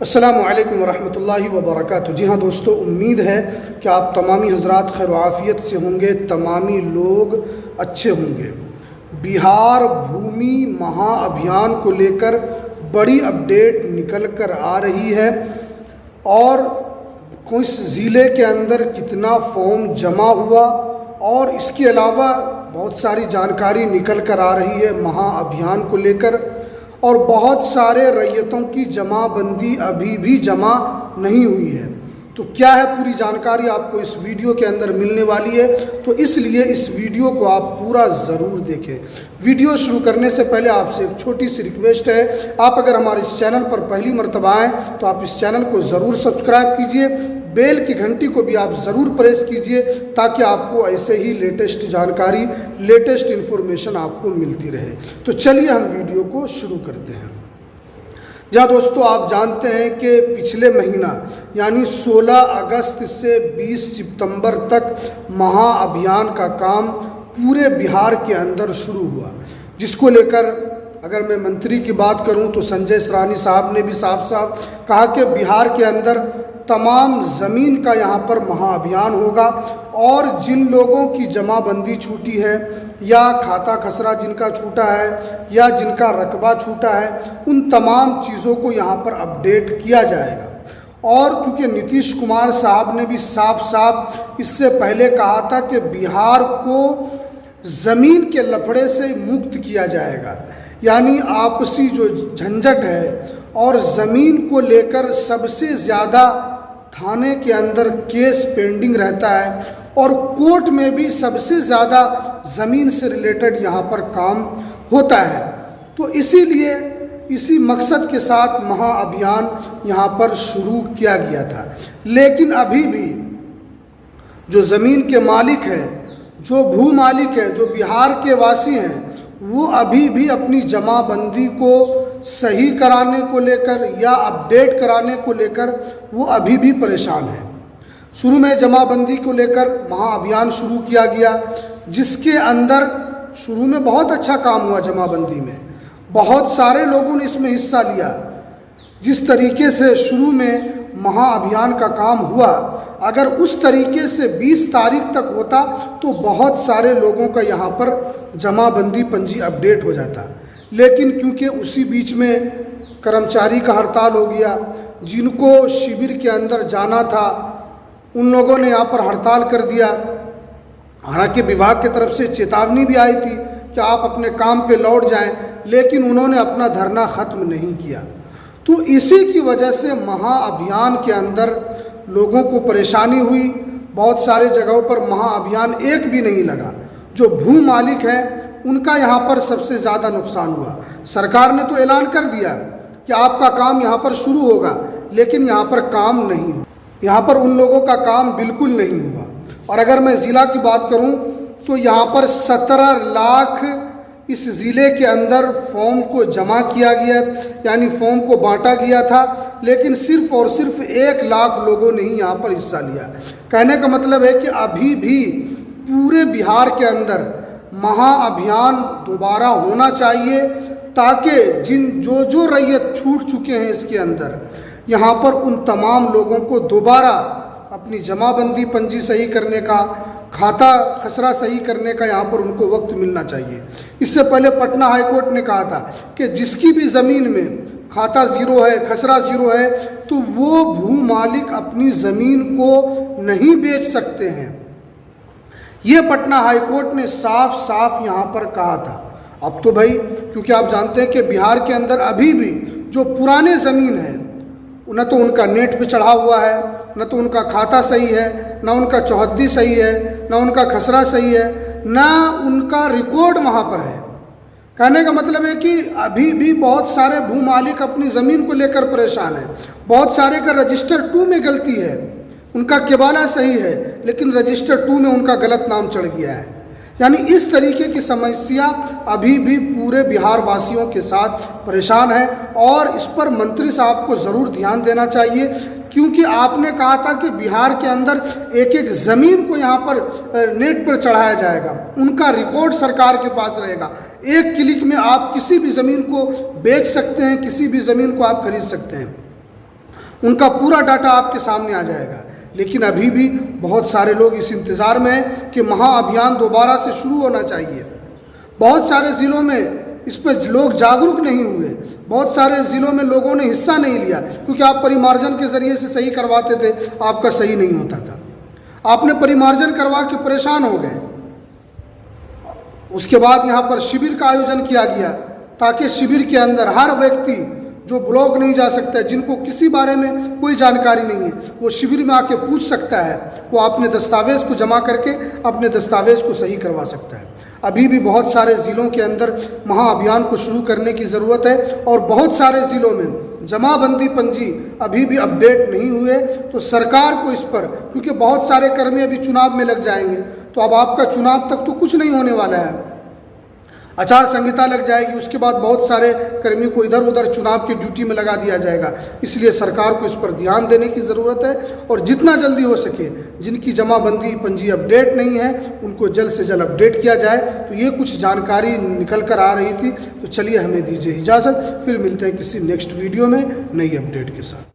अस्सलामु अलैकुम वरहमतुल्लाहि वबरकातुहू। जी हाँ दोस्तों, उम्मीद है कि आप तमामी हज़रात खैर आफ़ियत से होंगे, तमामी लोग अच्छे होंगे। बिहार भूमि महाअभियान को लेकर बड़ी अपडेट निकल कर आ रही है और किस ज़िले के अंदर कितना फॉर्म जमा हुआ और इसके अलावा बहुत सारी जानकारी निकल कर आ रही है महाअभियान को लेकर। और बहुत सारे रैयतों की जमाबंदी अभी भी जमा नहीं हुई है। तो क्या है पूरी जानकारी आपको इस वीडियो के अंदर मिलने वाली है, तो इसलिए इस वीडियो को आप पूरा ज़रूर देखें। वीडियो शुरू करने से पहले आपसे एक छोटी सी रिक्वेस्ट है, आप अगर हमारे इस चैनल पर पहली मर्तबा आएँ तो आप इस चैनल को ज़रूर सब्सक्राइब कीजिए, बेल की घंटी को भी आप ज़रूर प्रेस कीजिए ताकि आपको ऐसे ही लेटेस्ट जानकारी, लेटेस्ट इन्फॉर्मेशन आपको मिलती रहे। तो चलिए हम वीडियो को शुरू करते हैं। जहाँ दोस्तों आप जानते हैं कि पिछले महीना यानी 16 अगस्त से 20 सितंबर तक महाअभियान का काम पूरे बिहार के अंदर शुरू हुआ, जिसको लेकर अगर मैं मंत्री की बात करूं तो संजय सरानी साहब ने भी साफ साफ कहा कि बिहार के अंदर तमाम ज़मीन का यहाँ पर महाअभियान होगा और जिन लोगों की जमाबंदी छूटी है या खाता खसरा जिनका छूटा है या जिनका रकबा छूटा है, उन तमाम चीज़ों को यहाँ पर अपडेट किया जाएगा। और क्योंकि नीतीश कुमार साहब ने भी साफ साफ इससे पहले कहा था कि बिहार को ज़मीन के लफड़े से मुक्त किया जाएगा, यानी आपसी जो झंझट है और ज़मीन को लेकर सबसे ज़्यादा थाने के अंदर केस पेंडिंग रहता है और कोर्ट में भी सबसे ज़्यादा ज़मीन से रिलेटेड यहाँ पर काम होता है। तो इसीलिए इसी मकसद के साथ महाअभियान यहाँ पर शुरू किया गया था। लेकिन अभी भी जो ज़मीन के मालिक हैं, जो भू मालिक हैं, जो बिहार के वासी हैं, वो अभी भी अपनी जमाबंदी को सही कराने को लेकर या अपडेट कराने को लेकर वो अभी भी परेशान है। शुरू में जमाबंदी को लेकर महाअभियान शुरू किया गया, जिसके अंदर शुरू में बहुत अच्छा काम हुआ। जमाबंदी में बहुत सारे लोगों ने इसमें हिस्सा लिया। जिस तरीके से शुरू में महाअभियान का काम हुआ, अगर उस तरीके से 20 तारीख तक होता तो बहुत सारे लोगों का यहाँ पर जमाबंदी पंजी अपडेट हो जाता। लेकिन क्योंकि उसी बीच में कर्मचारी का हड़ताल हो गया, जिनको शिविर के अंदर जाना था उन लोगों ने यहाँ पर हड़ताल कर दिया। हालांकि विभाग की तरफ से चेतावनी भी आई थी कि आप अपने काम पे लौट जाएं, लेकिन उन्होंने अपना धरना ख़त्म नहीं किया। तो इसी की वजह से महाअभियान के अंदर लोगों को परेशानी हुई। बहुत सारे जगहों पर महाअभियान एक भी नहीं लगा। जो भू मालिक हैं उनका यहाँ पर सबसे ज़्यादा नुकसान हुआ। सरकार ने तो ऐलान कर दिया कि आपका काम यहाँ पर शुरू होगा, लेकिन यहाँ पर काम नहीं हुआ। यहाँ पर उन लोगों का काम बिल्कुल नहीं हुआ। और अगर मैं ज़िला की बात करूँ तो यहाँ पर 17 लाख इस ज़िले के अंदर फॉर्म को जमा किया गया, यानी फॉर्म को बांटा गया था, लेकिन सिर्फ और सिर्फ 1 लाख लोगों ने ही यहाँ पर हिस्सा लिया। कहने का मतलब है कि अभी भी पूरे बिहार के अंदर महाअभियान दोबारा होना चाहिए ताकि जो रैयत छूट चुके हैं इसके अंदर, यहाँ पर उन तमाम लोगों को दोबारा अपनी जमाबंदी पंजी सही करने का, खाता खसरा सही करने का यहाँ पर उनको वक्त मिलना चाहिए। इससे पहले पटना हाई कोर्ट ने कहा था कि जिसकी भी ज़मीन में खाता ज़ीरो है, खसरा ज़ीरो है, तो वो भू मालिक अपनी ज़मीन को नहीं बेच सकते हैं। ये पटना हाई कोर्ट ने साफ साफ यहाँ पर कहा था। अब तो भाई क्योंकि आप जानते हैं कि बिहार के अंदर अभी भी जो पुराने ज़मीन है, न तो उनका नेट पे चढ़ा हुआ है, न तो उनका खाता सही है, न उनका चौहद्दी सही है, न उनका खसरा सही है, न उनका रिकॉर्ड वहाँ पर है। कहने का मतलब है कि अभी भी बहुत सारे भू मालिक अपनी ज़मीन को लेकर परेशान हैं। बहुत सारे का रजिस्टर 2 में गलती है, उनका केबाला सही है, लेकिन रजिस्टर 2 में उनका गलत नाम चढ़ गया है। यानी इस तरीके की समस्या अभी भी पूरे बिहार वासियों के साथ परेशान है और इस पर मंत्री साहब को ज़रूर ध्यान देना चाहिए, क्योंकि आपने कहा था कि बिहार के अंदर एक एक ज़मीन को यहाँ पर नेट पर चढ़ाया जाएगा, उनका रिकॉर्ड सरकार के पास रहेगा। एक क्लिक में आप किसी भी ज़मीन को बेच सकते हैं, किसी भी ज़मीन को आप खरीद सकते हैं। उनका पूरा डाटा आपके सामने आ जाएगा। लेकिन अभी भी बहुत सारे लोग इस इंतज़ार में हैं कि महाअभियान दोबारा से शुरू होना चाहिए। बहुत सारे ज़िलों में इस पर लोग जागरूक नहीं हुए, बहुत सारे ज़िलों में लोगों ने हिस्सा नहीं लिया, क्योंकि आप परिमार्जन के ज़रिए से सही करवाते थे, आपका सही नहीं होता था। आपने परिमार्जन करवा के परेशान हो गए। उसके बाद यहाँ पर शिविर का आयोजन किया गया, ताकि शिविर के अंदर हर व्यक्ति जो ब्लॉक नहीं जा सकता है, जिनको किसी बारे में कोई जानकारी नहीं है, वो शिविर में आके पूछ सकता है, वो अपने दस्तावेज़ को जमा करके अपने दस्तावेज़ को सही करवा सकता है। अभी भी बहुत सारे ज़िलों के अंदर महाअभियान को शुरू करने की ज़रूरत है, और बहुत सारे ज़िलों में जमाबंदी पंजी अभी भी अपडेट नहीं हुए। तो सरकार को इस पर, क्योंकि बहुत सारे कर्मी अभी चुनाव में लग जाएंगे, तो अब आपका चुनाव तक तो कुछ नहीं होने वाला है, आचार संहिता लग जाएगी, उसके बाद बहुत सारे कर्मी को इधर उधर चुनाव की ड्यूटी में लगा दिया जाएगा। इसलिए सरकार को इस पर ध्यान देने की ज़रूरत है, और जितना जल्दी हो सके जिनकी जमाबंदी पंजी अपडेट नहीं है उनको जल्द से जल्द अपडेट किया जाए। तो ये कुछ जानकारी निकल कर आ रही थी। तो चलिए, हमें दीजिए इजाज़त, फिर मिलते हैं किसी नेक्स्ट वीडियो में नई अपडेट के साथ।